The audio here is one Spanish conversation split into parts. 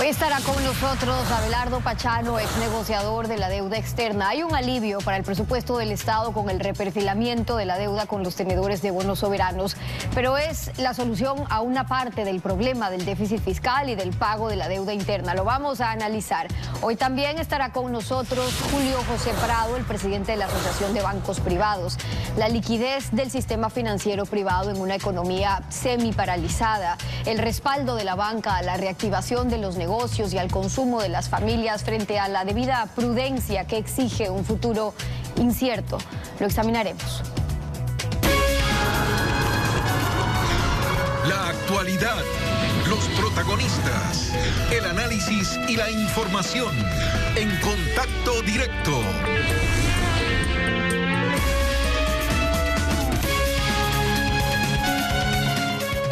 Hoy estará con nosotros Abelardo Pachano, ex negociador de la deuda externa. Hay un alivio para el presupuesto del Estado con el reperfilamiento de la deuda con los tenedores de bonos soberanos, pero es la solución a una parte del problema del déficit fiscal y del pago de la deuda interna. Lo vamos a analizar. Hoy también estará con nosotros Julio José Prado, el presidente de la Asociación de Bancos Privados. La liquidez del sistema financiero privado en una economía semi-paralizada, el respaldo de la banca a la reactivación de los negocios y al consumo de las familias frente a la debida prudencia que exige un futuro incierto. Lo examinaremos. La actualidad, los protagonistas, el análisis y la información en Contacto Directo.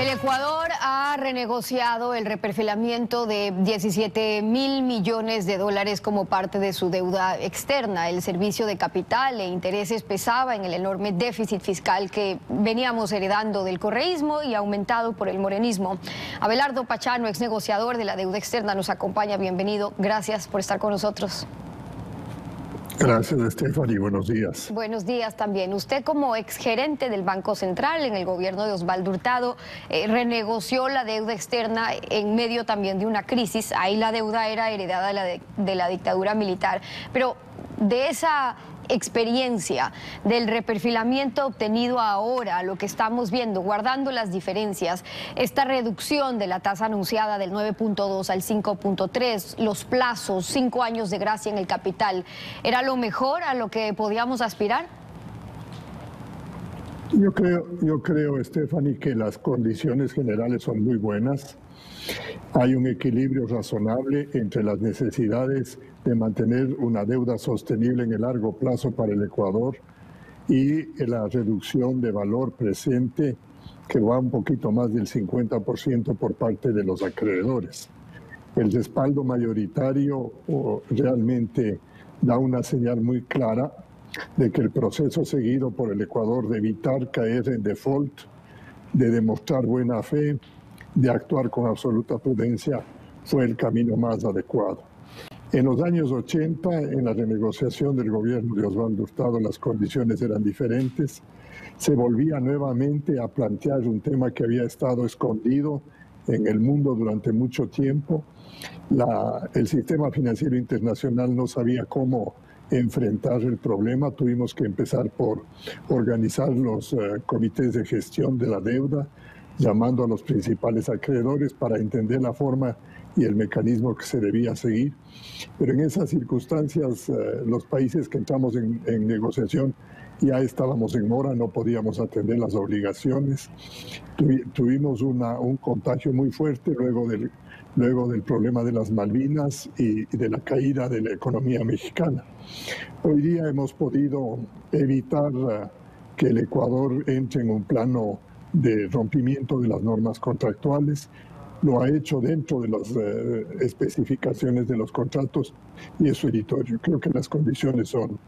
El Ecuador ha renegociado el reperfilamiento de 17.000 millones de dólares como parte de su deuda externa. El servicio de capital e intereses pesaba en el enorme déficit fiscal que veníamos heredando del correísmo y aumentado por el morenismo. Abelardo Pachano, ex negociador de la deuda externa, nos acompaña. Bienvenido. Gracias por estar con nosotros. Gracias, Stephanie. Buenos días. Buenos días también. Usted, como exgerente del Banco Central en el gobierno de Osvaldo Hurtado, renegoció la deuda externa en medio también de una crisis. Ahí la deuda era heredada de la dictadura militar. Pero de esa experiencia, del reperfilamiento obtenido ahora, lo que estamos viendo, guardando las diferencias, esta reducción de la tasa anunciada del 9.2 al 5.3, los plazos, 5 años de gracia en el capital, ¿era lo mejor a lo que podíamos aspirar? Yo creo, Stephanie, que las condiciones generales son muy buenas. Hay un equilibrio razonable entre las necesidades de mantener una deuda sostenible en el largo plazo para el Ecuador y la reducción de valor presente, que va un poquito más del 50% por parte de los acreedores. El respaldo mayoritario realmente da una señal muy clara de que el proceso seguido por el Ecuador de evitar caer en default, de demostrar buena fe, de actuar con absoluta prudencia, fue el camino más adecuado. En los años 80, en la renegociación del gobierno de Osvaldo Hurtado, las condiciones eran diferentes. Se volvía nuevamente a plantear un tema que había estado escondido en el mundo durante mucho tiempo. El sistema financiero internacional no sabía cómo enfrentar el problema. Tuvimos que empezar por organizar los comités de gestión de la deuda, llamando a los principales acreedores para entender la forma y el mecanismo que se debía seguir. Pero en esas circunstancias, los países que entramos en negociación ya estábamos en mora, no podíamos atender las obligaciones. Tuvimos un contagio muy fuerte luego del problema de las Malvinas y de la caída de la economía mexicana. Hoy día hemos podido evitar que el Ecuador entre en un plano de rompimiento de las normas contractuales. Lo ha hecho dentro de las especificaciones de los contratos y es meritorio. Creo que las condiciones son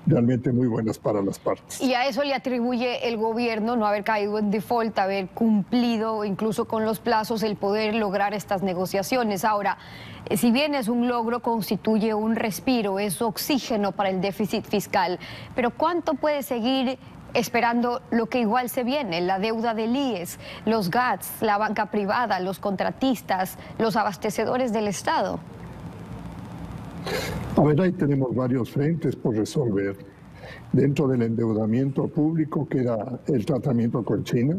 realmente muy buenas para las partes. Y a eso le atribuye el gobierno no haber caído en default, haber cumplido incluso con los plazos, el poder lograr estas negociaciones. Ahora, si bien es un logro, constituye un respiro, es oxígeno para el déficit fiscal, pero ¿cuánto puede seguir esperando lo que igual se viene? La deuda del IES, los GATS, la banca privada, los contratistas, los abastecedores del Estado. A ver, ahí tenemos varios frentes por resolver. Dentro del endeudamiento público queda el tratamiento con China,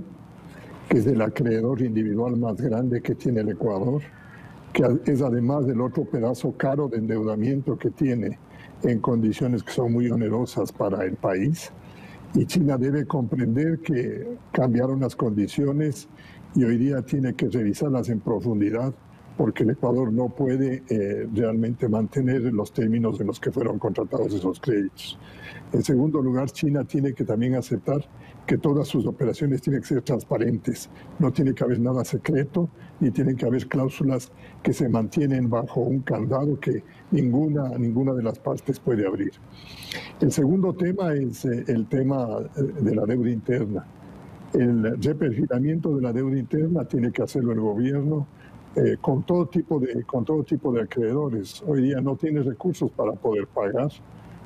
que es el acreedor individual más grande que tiene el Ecuador, que es además el otro pedazo caro de endeudamiento que tiene en condiciones que son muy onerosas para el país. Y China debe comprender que cambiaron las condiciones y hoy día tiene que revisarlas en profundidad, porque el Ecuador no puede realmente mantener los términos en los que fueron contratados esos créditos. En segundo lugar, China tiene que también aceptar que todas sus operaciones tienen que ser transparentes. No tiene que haber nada secreto, ni tienen que haber cláusulas que se mantienen bajo un candado que ninguna de las partes puede abrir. El segundo tema es el tema de la deuda interna. El reperfilamiento de la deuda interna tiene que hacerlo el gobierno con todo tipo de acreedores. Hoy día no tiene recursos para poder pagar.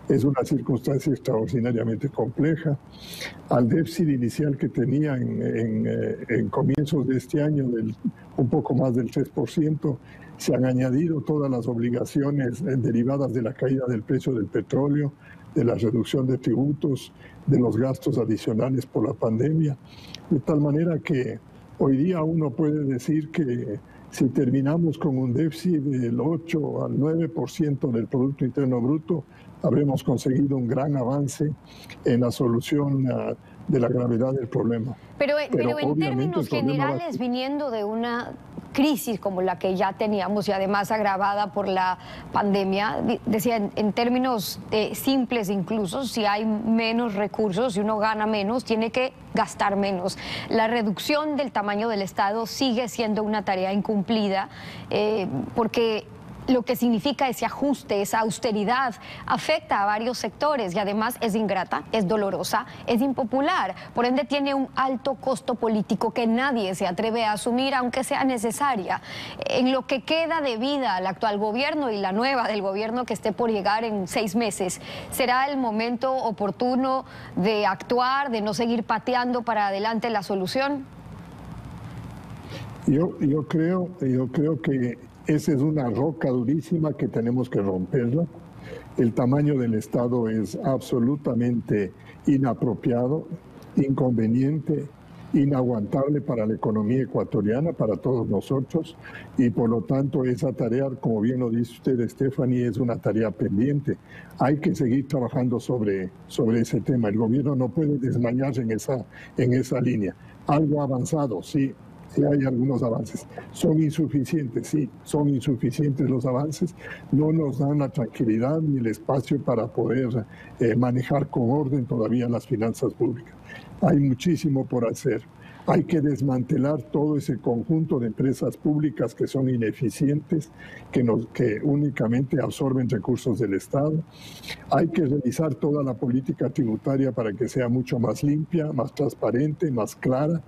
Es una circunstancia extraordinariamente compleja. Al déficit inicial que tenía en comienzos de este año, un poco más del 3%, se han añadido todas las obligaciones derivadas de la caída del precio del petróleo, de la reducción de tributos, de los gastos adicionales por la pandemia, de tal manera que hoy día uno puede decir que si terminamos con un déficit del 8 al 9% del Producto Interno Bruto, habremos conseguido un gran avance en la solución de la gravedad del problema. Pero en términos generales, viniendo de una crisis como la que ya teníamos y además agravada por la pandemia, decía, en términos simples incluso, si hay menos recursos, si uno gana menos, tiene que gastar menos. La reducción del tamaño del Estado sigue siendo una tarea incumplida porque lo que significa ese ajuste, esa austeridad, afecta a varios sectores y además es ingrata, es dolorosa, es impopular. Por ende, tiene un alto costo político que nadie se atreve a asumir, aunque sea necesaria. En lo que queda de vida al actual gobierno y la nueva del gobierno que esté por llegar en 6 meses, ¿será el momento oportuno de actuar, de no seguir pateando para adelante la solución? Yo creo que esa es una roca durísima que tenemos que romperla. El tamaño del Estado es absolutamente inapropiado, inconveniente, inaguantable para la economía ecuatoriana, para todos nosotros, y por lo tanto esa tarea, como bien lo dice usted, Stephanie, es una tarea pendiente. Hay que seguir trabajando sobre ese tema. El gobierno no puede desmañarse en esa línea. Algo avanzado, sí. Sí hay algunos avances. ¿Son insuficientes? Sí, son insuficientes los avances. No nos dan la tranquilidad ni el espacio para poder manejar con orden todavía las finanzas públicas. Hay muchísimo por hacer. Hay que desmantelar todo ese conjunto de empresas públicas que son ineficientes, que únicamente absorben recursos del Estado. Hay que revisar toda la política tributaria para que sea mucho más limpia, más transparente, más clara,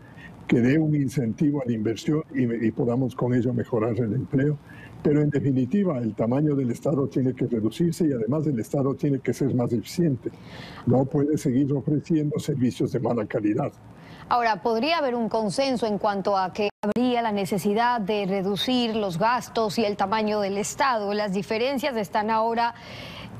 que dé un incentivo a la inversión y podamos con ello mejorar el empleo. Pero en definitiva, el tamaño del Estado tiene que reducirse y además el Estado tiene que ser más eficiente. No puede seguir ofreciendo servicios de mala calidad. Ahora, ¿podría haber un consenso en cuanto a que habría la necesidad de reducir los gastos y el tamaño del Estado? Las diferencias están ahora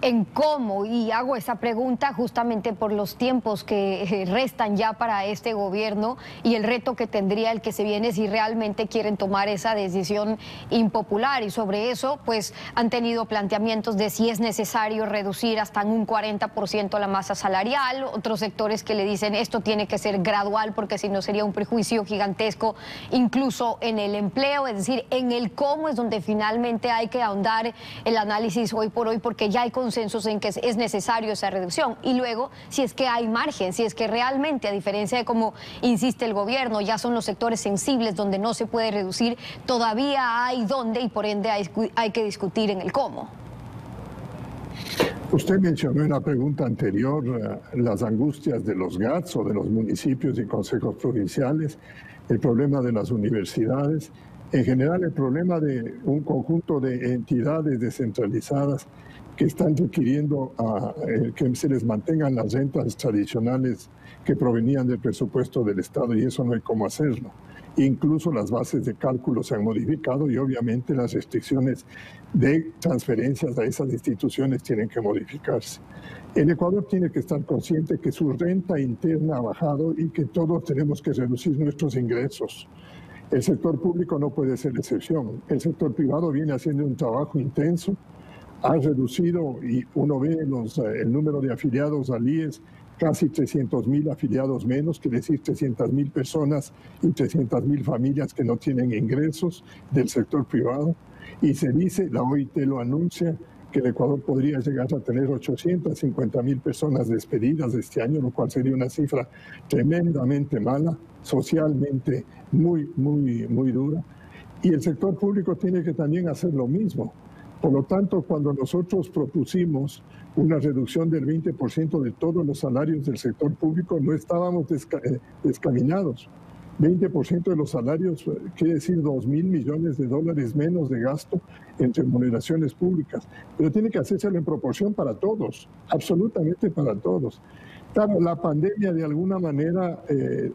en cómo, y hago esa pregunta justamente por los tiempos que restan ya para este gobierno y el reto que tendría el que se viene si realmente quieren tomar esa decisión impopular. Y sobre eso, pues, han tenido planteamientos de si es necesario reducir hasta en un 40% la masa salarial, otros sectores que le dicen esto tiene que ser gradual porque si no sería un perjuicio gigantesco incluso en el empleo. Es decir, en el cómo es donde finalmente hay que ahondar el análisis hoy por hoy, porque ya hay consensos en que es necesario esa reducción. Y luego, si es que hay margen, si es que realmente, a diferencia de cómo insiste el gobierno, ya son los sectores sensibles donde no se puede reducir, todavía hay dónde y por ende hay que discutir en el cómo. Usted mencionó en la pregunta anterior las angustias de los GATS o de los municipios y consejos provinciales, el problema de las universidades, en general el problema de un conjunto de entidades descentralizadas que están requiriendo que se les mantengan las rentas tradicionales que provenían del presupuesto del Estado, y eso no hay cómo hacerlo. Incluso las bases de cálculo se han modificado y obviamente las restricciones de transferencias a esas instituciones tienen que modificarse. El Ecuador tiene que estar consciente que su renta interna ha bajado y que todos tenemos que reducir nuestros ingresos. El sector público no puede ser la excepción. El sector privado viene haciendo un trabajo intenso, ha reducido, y uno ve el número de afiliados al IES, casi 300.000 afiliados menos, quiere decir 300.000 personas y 300.000 familias que no tienen ingresos del sector privado. Y se dice, la OIT lo anuncia, que el Ecuador podría llegar a tener 850.000 personas despedidas este año, lo cual sería una cifra tremendamente mala, socialmente muy dura. Y el sector público tiene que también hacer lo mismo. Por lo tanto, cuando nosotros propusimos una reducción del 20% de todos los salarios del sector público, no estábamos descaminados. 20% de los salarios quiere decir 2.000 millones de dólares menos de gasto en remuneraciones públicas, pero tiene que hacérselo en proporción para todos, absolutamente para todos. Claro, la pandemia de alguna manera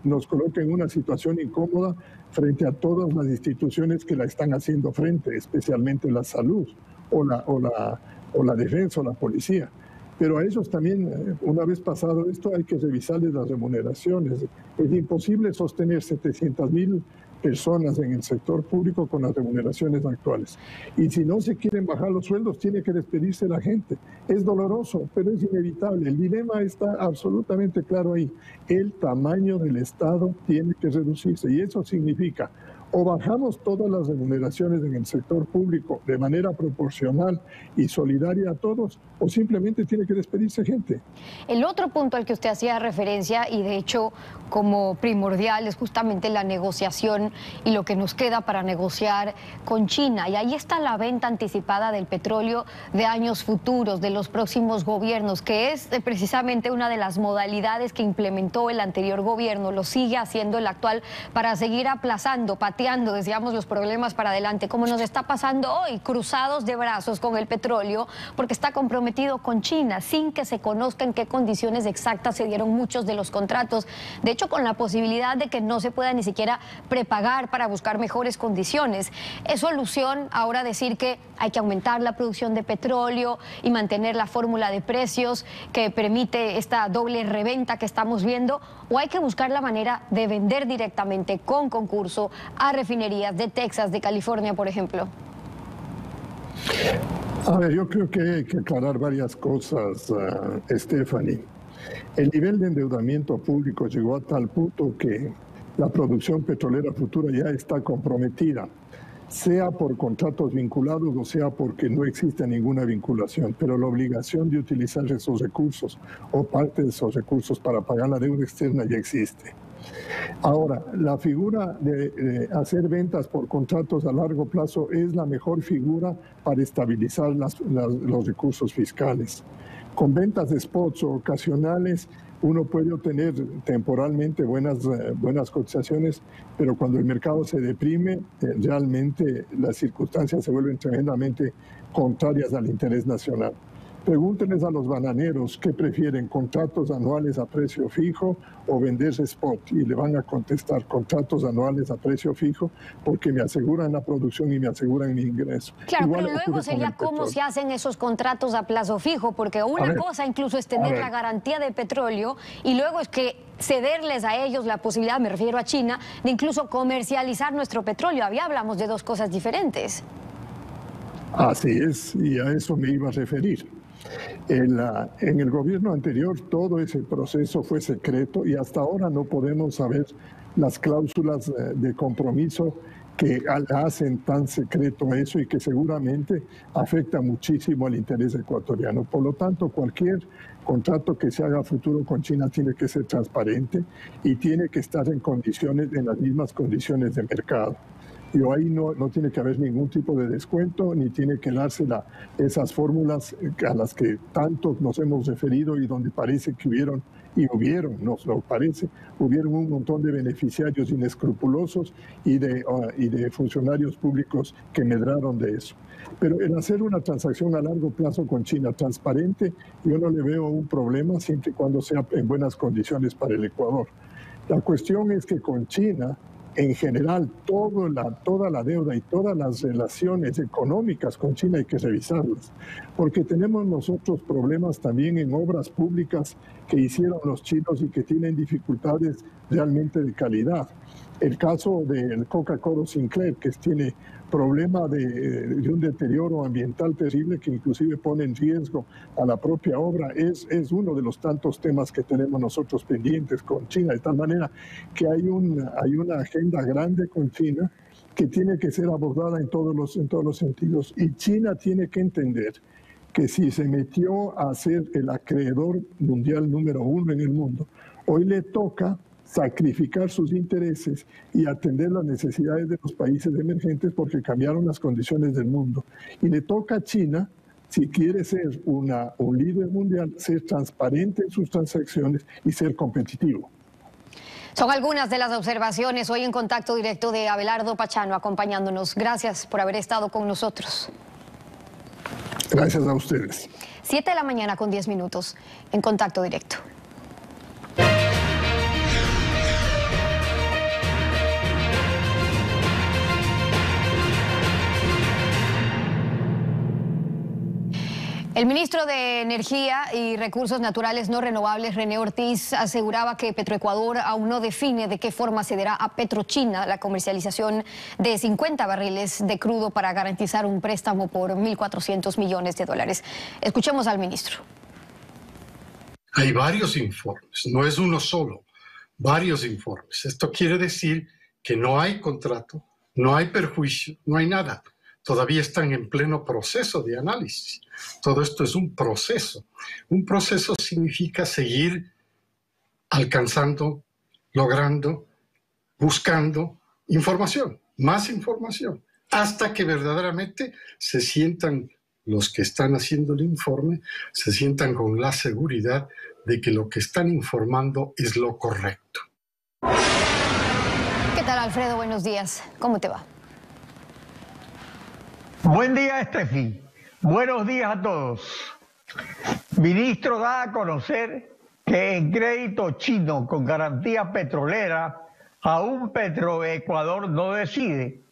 nos coloca en una situación incómoda frente a todas las instituciones que la están haciendo frente, especialmente la salud o la defensa o la policía. Pero a ellos también, una vez pasado esto, hay que revisarles las remuneraciones. Es imposible sostener 700.000 personas en el sector público con las remuneraciones actuales. Y si no se quieren bajar los sueldos, tiene que despedirse la gente. Es doloroso, pero es inevitable. El dilema está absolutamente claro ahí. El tamaño del Estado tiene que reducirse y eso significa o bajamos todas las remuneraciones en el sector público de manera proporcional y solidaria a todos, o simplemente tiene que despedirse gente. El otro punto al que usted hacía referencia, y de hecho como primordial, es justamente la negociación y lo que nos queda para negociar con China. Y ahí está la venta anticipada del petróleo de años futuros, de los próximos gobiernos, que es precisamente una de las modalidades que implementó el anterior gobierno, lo sigue haciendo el actual, para seguir aplazando, pateando, decíamos, los problemas para adelante, como nos está pasando hoy, cruzados de brazos con el petróleo, porque está comprometido con China, sin que se conozca en qué condiciones exactas se dieron muchos de los contratos. De hecho, con la posibilidad de que no se pueda ni siquiera prepagar para buscar mejores condiciones. ¿Es solución ahora decir que hay que aumentar la producción de petróleo y mantener la fórmula de precios que permite esta doble reventa que estamos viendo? ¿O hay que buscar la manera de vender directamente con concurso a refinerías de Texas, de California, por ejemplo? A ver, yo creo que hay que aclarar varias cosas, Stephanie. El nivel de endeudamiento público llegó a tal punto que la producción petrolera futura ya está comprometida, sea por contratos vinculados o sea porque no existe ninguna vinculación, pero la obligación de utilizar esos recursos o parte de esos recursos para pagar la deuda externa ya existe. Ahora, la figura de hacer ventas por contratos a largo plazo es la mejor figura para estabilizar los recursos fiscales. Con ventas de spots o ocasionales, uno puede obtener temporalmente buenas cotizaciones, pero cuando el mercado se deprime, realmente las circunstancias se vuelven tremendamente contrarias al interés nacional. Pregúntenles a los bananeros qué prefieren, contratos anuales a precio fijo o venderse spot, y le van a contestar contratos anuales a precio fijo porque me aseguran la producción y me aseguran mi ingreso. Claro, igual, pero luego sería cómo se hacen esos contratos a plazo fijo, porque una cosa incluso es tener la garantía de petróleo y luego es que cederles a ellos la posibilidad, me refiero a China, de incluso comercializar nuestro petróleo. Había hablamos de dos cosas diferentes. Así es, y a eso me iba a referir. En el gobierno anterior todo ese proceso fue secreto y hasta ahora no podemos saber las cláusulas de compromiso que hacen tan secreto eso y que seguramente afecta muchísimo al interés ecuatoriano. Por lo tanto, cualquier contrato que se haga a futuro con China tiene que ser transparente y tiene que estar en las mismas condiciones de mercado. Y ahí no tiene que haber ningún tipo de descuento, ni tiene que darse esas fórmulas a las que tantos nos hemos referido y donde parece que hubieron un montón de beneficiarios inescrupulosos y de funcionarios públicos que medraron de eso. Pero el hacer una transacción a largo plazo con China transparente, yo no le veo un problema siempre y cuando sea en buenas condiciones para el Ecuador. La cuestión es que con China, en general, toda la deuda y todas las relaciones económicas con China hay que revisarlas, porque tenemos nosotros problemas también en obras públicas que hicieron los chinos y que tienen dificultades realmente de calidad. El caso del Coca-Cola Sinclair, que tiene problema de un deterioro ambiental terrible que inclusive pone en riesgo a la propia obra, es uno de los tantos temas que tenemos nosotros pendientes con China, de tal manera que hay una agenda grande con China que tiene que ser abordada en todos los sentidos. Y China tiene que entender que si se metió a ser el acreedor mundial número 1 en el mundo, hoy le toca sacrificar sus intereses y atender las necesidades de los países emergentes porque cambiaron las condiciones del mundo. Y le toca a China, si quiere ser un líder mundial, ser transparente en sus transacciones y ser competitivo. Son algunas de las observaciones hoy en Contacto Directo de Abelardo Pachano acompañándonos. Gracias por haber estado con nosotros. Gracias a ustedes. 7 de la mañana con 10 minutos en Contacto Directo. El ministro de Energía y Recursos Naturales No Renovables, René Ortiz, aseguraba que Petroecuador aún no define de qué forma cederá a Petrochina la comercialización de 50 barriles de crudo para garantizar un préstamo por 1.400 millones de dólares. Escuchemos al ministro. Hay varios informes, no es uno solo, varios informes. Esto quiere decir que no hay contrato, no hay perjuicio, no hay nada. Todavía están en pleno proceso de análisis. Todo esto es un proceso. Un proceso significa seguir alcanzando, logrando, buscando información, más información, hasta que verdaderamente se sientan los que están haciendo el informe, se sientan con la seguridad de que lo que están informando es lo correcto. ¿Qué tal, Alfredo? Buenos días. ¿Cómo te va? Buen día, Steffi. Buenos días a todos. Ministro da a conocer que en crédito chino con garantía petrolera, aún Petroecuador no decide,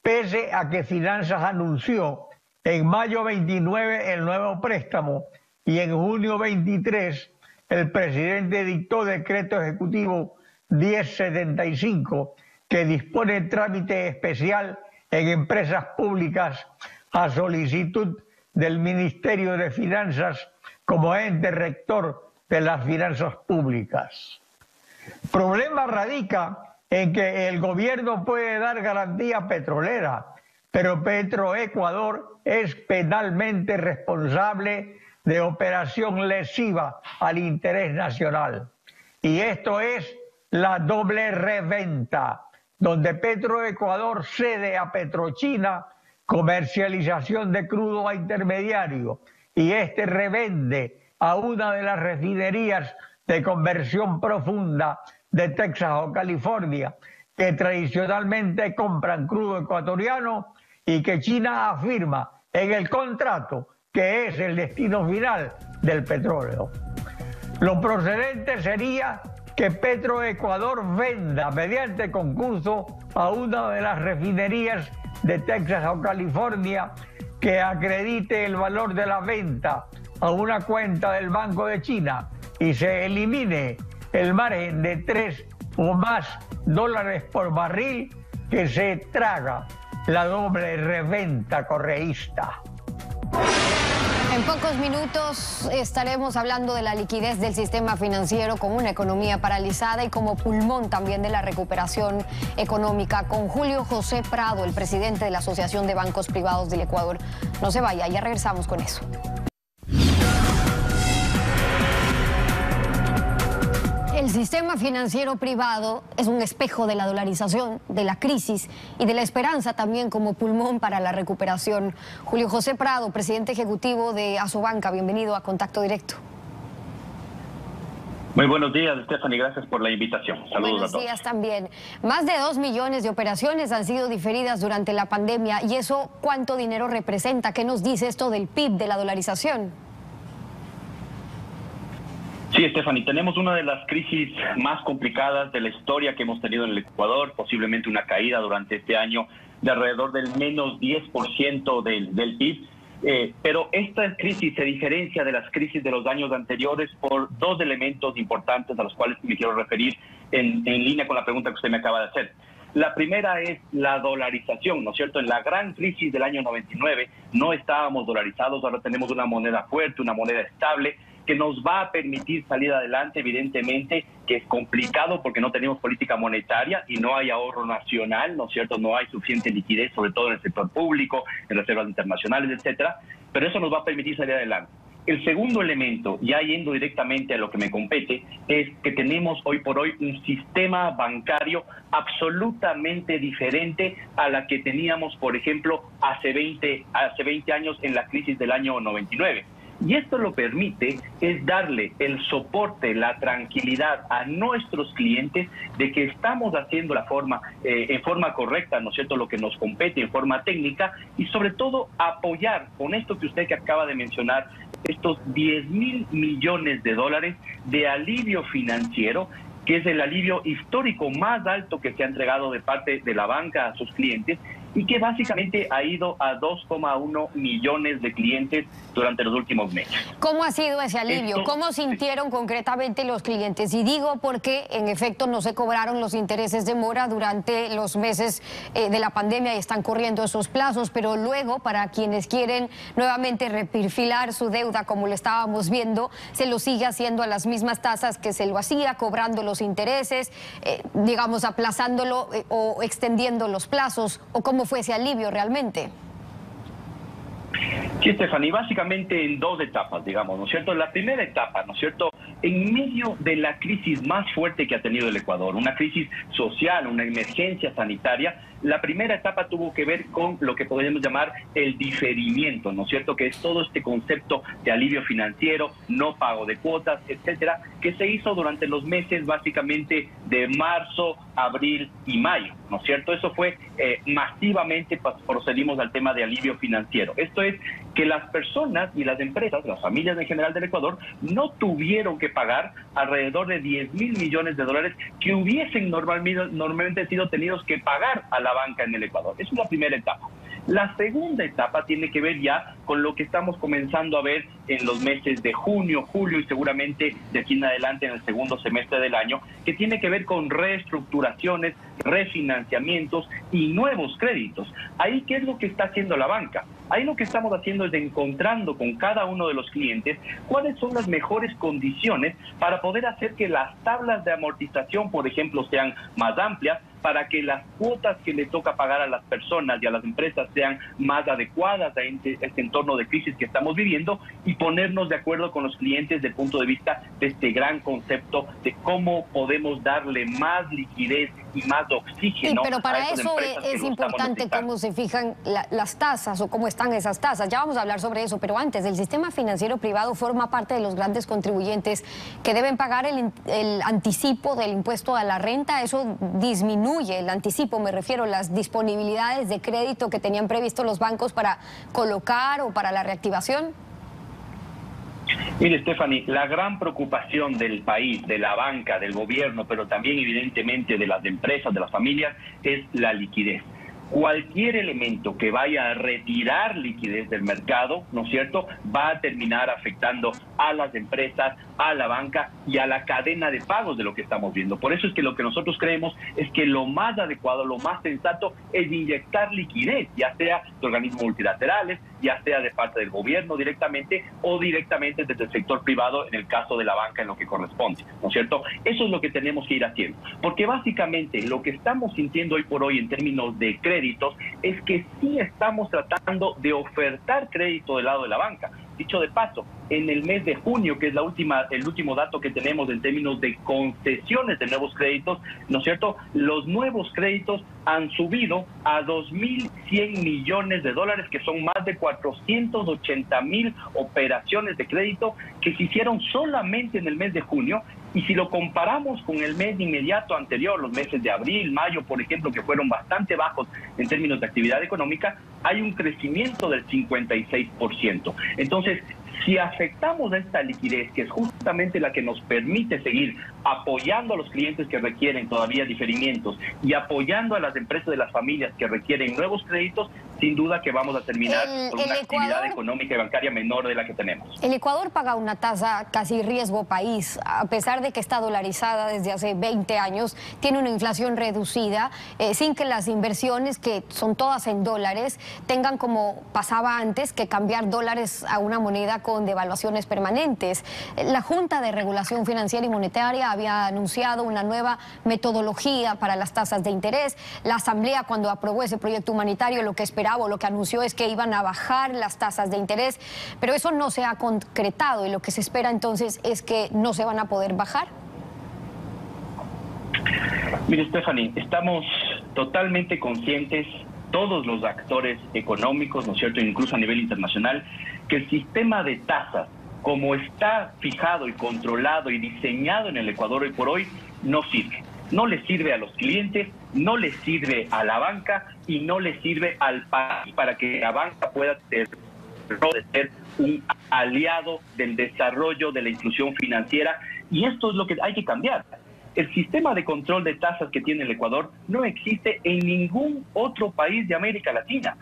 pese a que Finanzas anunció en mayo 29 el nuevo préstamo y en junio 23 el presidente dictó decreto ejecutivo 1075 que dispone trámite especial en empresas públicas a solicitud del Ministerio de Finanzas como ente rector de las finanzas públicas. Problema radica en que el gobierno puede dar garantía petrolera, pero Petroecuador es penalmente responsable de operación lesiva al interés nacional. Y esto es la doble reventa, donde Petroecuador cede a Petrochina comercialización de crudo a intermediario y este revende a una de las refinerías de conversión profunda de Texas o California que tradicionalmente compran crudo ecuatoriano y que China afirma en el contrato que es el destino final del petróleo. Lo procedente sería que Petroecuador venda mediante concurso a una de las refinerías de Texas o California que acredite el valor de la venta a una cuenta del Banco de China y se elimine el margen de 3 o más dólares por barril que se traga la doble reventa correísta. En pocos minutos estaremos hablando de la liquidez del sistema financiero con una economía paralizada y como pulmón también de la recuperación económica con Julio José Prado, el presidente de la Asociación de Bancos Privados del Ecuador. No se vaya, ya regresamos con eso. El sistema financiero privado es un espejo de la dolarización, de la crisis y de la esperanza también como pulmón para la recuperación. Julio José Prado, presidente ejecutivo de Asobanca, bienvenido a Contacto Directo. Muy buenos días, Stephanie, gracias por la invitación. Saludos a todos. Buenos días también. Más de 2 millones de operaciones han sido diferidas durante la pandemia. ¿Y eso cuánto dinero representa? ¿Qué nos dice esto del PIB, de la dolarización? Sí, Stephanie, tenemos una de las crisis más complicadas de la historia que hemos tenido en el Ecuador, posiblemente una caída durante este año de alrededor del menos 10% del PIB. Pero esta crisis se diferencia de las crisis de los años anteriores por 2 elementos importantes a los cuales me quiero referir en línea con la pregunta que usted me acaba de hacer. La primera es la dolarización, ¿no es cierto? En la gran crisis del año 99 no estábamos dolarizados, ahora tenemos una moneda fuerte, una moneda estable, que nos va a permitir salir adelante, evidentemente, que es complicado porque no tenemos política monetaria y no hay ahorro nacional, ¿no es cierto? No hay suficiente liquidez, sobre todo en el sector público, en reservas internacionales, etcétera, pero eso nos va a permitir salir adelante. El segundo elemento, ya yendo directamente a lo que me compete, es que tenemos hoy por hoy un sistema bancario absolutamente diferente a la que teníamos, por ejemplo, hace 20 años en la crisis del año 99. Y esto lo permite es darle el soporte, la tranquilidad a nuestros clientes de que estamos haciendo en forma correcta, ¿no es cierto?, lo que nos compete en forma técnica, y sobre todo apoyar con esto que usted acaba de mencionar, estos 10.000 millones de dólares de alivio financiero, que es el alivio histórico más alto que se ha entregado de parte de la banca a sus clientes, y que básicamente ha ido a 2,1 millones de clientes durante los últimos meses. ¿Cómo ha sido ese alivio? ¿Cómo sintieron concretamente los clientes? Y digo porque en efecto no se cobraron los intereses de mora durante los meses de la pandemia y están corriendo esos plazos, pero luego para quienes quieren nuevamente reperfilar su deuda, como lo estábamos viendo, se lo sigue haciendo a las mismas tasas que se lo hacía, cobrando los intereses, digamos aplazándolo o extendiendo los plazos, o cómo fue ese alivio realmente. Sí, Stephanie, básicamente en dos etapas, digamos, ¿no es cierto? La primera etapa, ¿no es cierto?, en medio de la crisis más fuerte que ha tenido el Ecuador, una crisis social, una emergencia sanitaria, la primera etapa tuvo que ver con lo que podríamos llamar el diferimiento, ¿no es cierto?, que es todo este concepto de alivio financiero, no pago de cuotas, etcétera, que se hizo durante los meses básicamente de marzo, abril y mayo, ¿no es cierto? Eso fue masivamente procedimos al tema de alivio financiero. Esto es que las personas y las empresas, las familias en general del Ecuador, no tuvieron que pagar alrededor de 10.000 millones de dólares que hubiesen normalmente sido tenidos que pagar a la banca en el Ecuador. Esa es la primera etapa. La segunda etapa tiene que ver ya con lo que estamos comenzando a ver en los meses de junio, julio y seguramente de aquí en adelante en el segundo semestre del año, que tiene que ver con reestructuraciones, refinanciamientos y nuevos créditos. Ahí, ¿qué es lo que está haciendo la banca? Ahí lo que estamos haciendo es encontrando con cada uno de los clientes cuáles son las mejores condiciones para poder hacer que las tablas de amortización, por ejemplo, sean más amplias, para que las cuotas que le toca pagar a las personas y a las empresas sean más adecuadas a este entorno de crisis que estamos viviendo, y ponernos de acuerdo con los clientes desde el punto de vista de este gran concepto de cómo podemos darle más liquidez y más oxígeno. Sí, pero para a eso es importante cómo se fijan las tasas o cómo están esas tasas. Ya vamos a hablar sobre eso, pero antes, el sistema financiero privado forma parte de los grandes contribuyentes que deben pagar el anticipo del impuesto a la renta. Eso disminuye el anticipo, me refiero, las disponibilidades de crédito que tenían previsto los bancos para colocar o para la reactivación. Mire, Stephanie, la gran preocupación del país, de la banca, del gobierno, pero también evidentemente de las empresas, de las familias, es la liquidez. Cualquier elemento que vaya a retirar liquidez del mercado, ¿no es cierto?, va a terminar afectando a las empresas, a la banca y a la cadena de pagos de lo que estamos viendo. Por eso es que lo que nosotros creemos es que lo más adecuado, lo más sensato es inyectar liquidez, ya sea de organismos multilaterales, ya sea de parte del gobierno directamente o directamente desde el sector privado, en el caso de la banca en lo que corresponde, ¿no es cierto? Eso es lo que tenemos que ir haciendo, porque básicamente lo que estamos sintiendo hoy por hoy en términos de créditos es que sí estamos tratando de ofertar crédito del lado de la banca. Dicho de paso, en el mes de junio, que es el último dato que tenemos en términos de concesiones de nuevos créditos, ¿no es cierto?, los nuevos créditos han subido a 2.100 millones de dólares, que son más de 480.000 operaciones de crédito que se hicieron solamente en el mes de junio. Y si lo comparamos con el mes inmediato anterior, los meses de abril, mayo, por ejemplo, que fueron bastante bajos en términos de actividad económica, hay un crecimiento del 56%. Entonces, si afectamos a esta liquidez, que es justamente la que nos permite seguir apoyando a los clientes que requieren todavía diferimientos y apoyando a las empresas de las familias que requieren nuevos créditos, sin duda que vamos a terminar con una actividad económica y bancaria menor de la que tenemos. El Ecuador paga una tasa casi riesgo país, a pesar de que está dolarizada desde hace 20 años, tiene una inflación reducida, sin que las inversiones, que son todas en dólares, tengan, como pasaba antes, que cambiar dólares a una moneda con devaluaciones permanentes. La Junta de Regulación Financiera y Monetaria había anunciado una nueva metodología para las tasas de interés. La Asamblea, cuando aprobó ese proyecto humanitario, lo que esperaba o lo que anunció es que iban a bajar las tasas de interés, pero eso no se ha concretado y lo que se espera entonces es que no se van a poder bajar. Mire, Stephanie, estamos totalmente conscientes, todos los actores económicos, ¿no es cierto?, incluso a nivel internacional, que el sistema de tasas, como está fijado y controlado y diseñado en el Ecuador hoy por hoy, no sirve. No le sirve a los clientes, no le sirve a la banca y no le sirve al país para que la banca pueda ser un aliado del desarrollo de la inclusión financiera. Y esto es lo que hay que cambiar. El sistema de control de tasas que tiene el Ecuador no existe en ningún otro país de América Latina.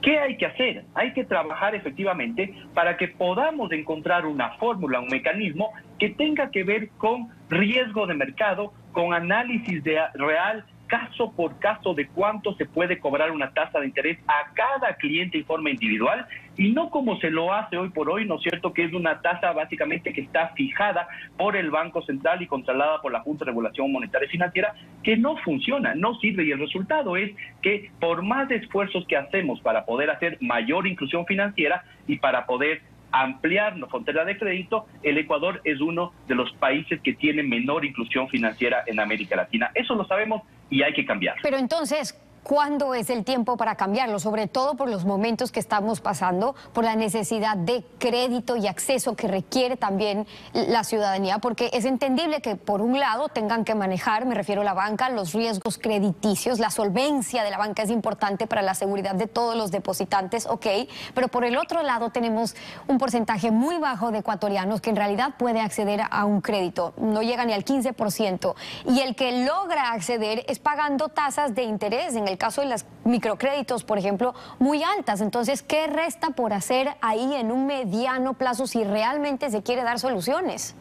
¿Qué hay que hacer? Hay que trabajar efectivamente para que podamos encontrar una fórmula, un mecanismo que tenga que ver con riesgo de mercado, con análisis real, caso por caso, de cuánto se puede cobrar una tasa de interés a cada cliente en forma individual, y no como se lo hace hoy por hoy, ¿no es cierto?, que es una tasa básicamente que está fijada por el Banco Central y controlada por la Junta de Regulación Monetaria y Financiera, que no funciona, no sirve, y el resultado es que por más esfuerzos que hacemos para poder hacer mayor inclusión financiera y para poder ampliar la frontera de crédito, el Ecuador es uno de los países que tiene menor inclusión financiera en América Latina. Eso lo sabemos y hay que cambiar. Pero entonces, ¿cuándo es el tiempo para cambiarlo? Sobre todo por los momentos que estamos pasando, por la necesidad de crédito y acceso que requiere también la ciudadanía, porque es entendible que por un lado tengan que manejar, me refiero a la banca, los riesgos crediticios, la solvencia de la banca es importante para la seguridad de todos los depositantes, ok, pero por el otro lado tenemos un porcentaje muy bajo de ecuatorianos que en realidad puede acceder a un crédito, no llega ni al 15%, y el que logra acceder es pagando tasas de interés, en el caso de los microcréditos, por ejemplo, muy altas. Entonces, ¿qué resta por hacer ahí en un mediano plazo si realmente se quiere dar soluciones?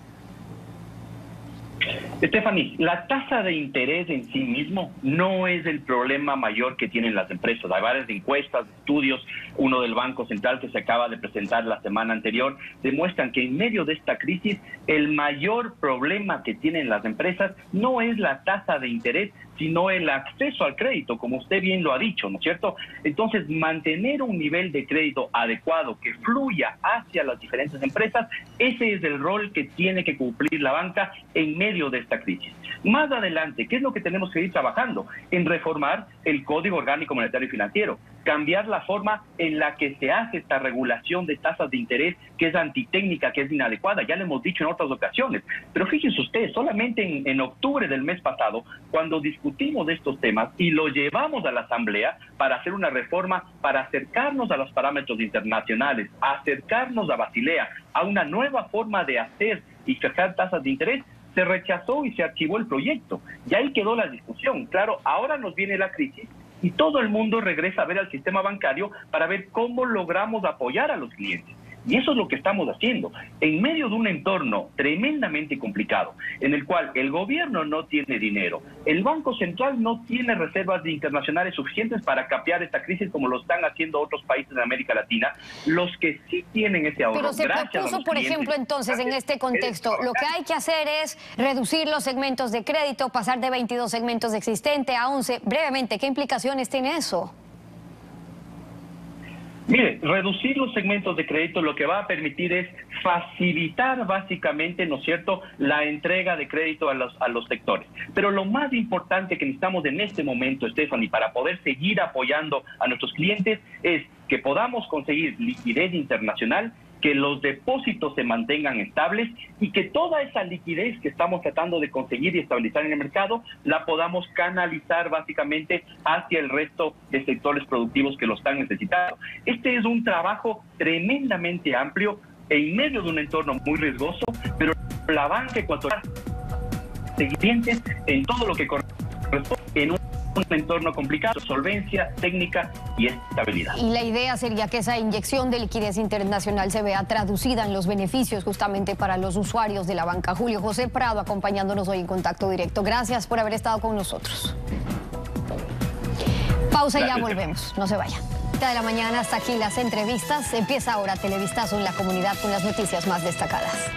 Stephanie, la tasa de interés en sí mismo no es el problema mayor que tienen las empresas. Hay varias encuestas, estudios, uno del Banco Central que se acaba de presentar la semana anterior, demuestran que en medio de esta crisis el mayor problema que tienen las empresas no es la tasa de interés, sino el acceso al crédito, como usted bien lo ha dicho, ¿no es cierto? Entonces, mantener un nivel de crédito adecuado que fluya hacia las diferentes empresas, ese es el rol que tiene que cumplir la banca en medio de esta crisis. Más adelante, ¿qué es lo que tenemos que ir trabajando? En reformar el Código Orgánico Monetario y Financiero, cambiar la forma en la que se hace esta regulación de tasas de interés, que es antitécnica, que es inadecuada, ya lo hemos dicho en otras ocasiones. Pero fíjense ustedes, solamente en octubre del mes pasado, cuando discutimos de estos temas y lo llevamos a la Asamblea para hacer una reforma, para acercarnos a los parámetros internacionales, acercarnos a Basilea, a una nueva forma de hacer y fijar tasas de interés, se rechazó y se archivó el proyecto. Y ahí quedó la discusión. Claro, ahora nos viene la crisis y todo el mundo regresa a ver al sistema bancario para ver cómo logramos apoyar a los clientes. Y eso es lo que estamos haciendo, en medio de un entorno tremendamente complicado, en el cual el gobierno no tiene dinero, el Banco Central no tiene reservas internacionales suficientes para capear esta crisis como lo están haciendo otros países de América Latina. Los que sí tienen ese ahorro. Pero se propuso, por ejemplo, entonces, en este contexto, lo que hay que hacer es reducir los segmentos de crédito, pasar de 22 segmentos existentes a 11. Brevemente, ¿qué implicaciones tiene eso? Mire, reducir los segmentos de crédito lo que va a permitir es facilitar básicamente, ¿no es cierto?, la entrega de crédito a los sectores. Pero lo más importante que necesitamos en este momento, Stephanie, para poder seguir apoyando a nuestros clientes es que podamos conseguir liquidez internacional, que los depósitos se mantengan estables y que toda esa liquidez que estamos tratando de conseguir y estabilizar en el mercado la podamos canalizar básicamente hacia el resto de sectores productivos que lo están necesitando. Este es un trabajo tremendamente amplio en medio de un entorno muy riesgoso, pero la banca ecuatoriana siguientes en todo lo que corresponde en un entorno complicado, solvencia, técnica y estabilidad. Y la idea sería que esa inyección de liquidez internacional se vea traducida en los beneficios justamente para los usuarios de la banca. Julio José Prado acompañándonos hoy en Contacto Directo. Gracias por haber estado con nosotros. Pausa y ya volvemos. No se vayan. De la mañana hasta aquí las entrevistas. Empieza ahora Televistazo en la comunidad con las noticias más destacadas.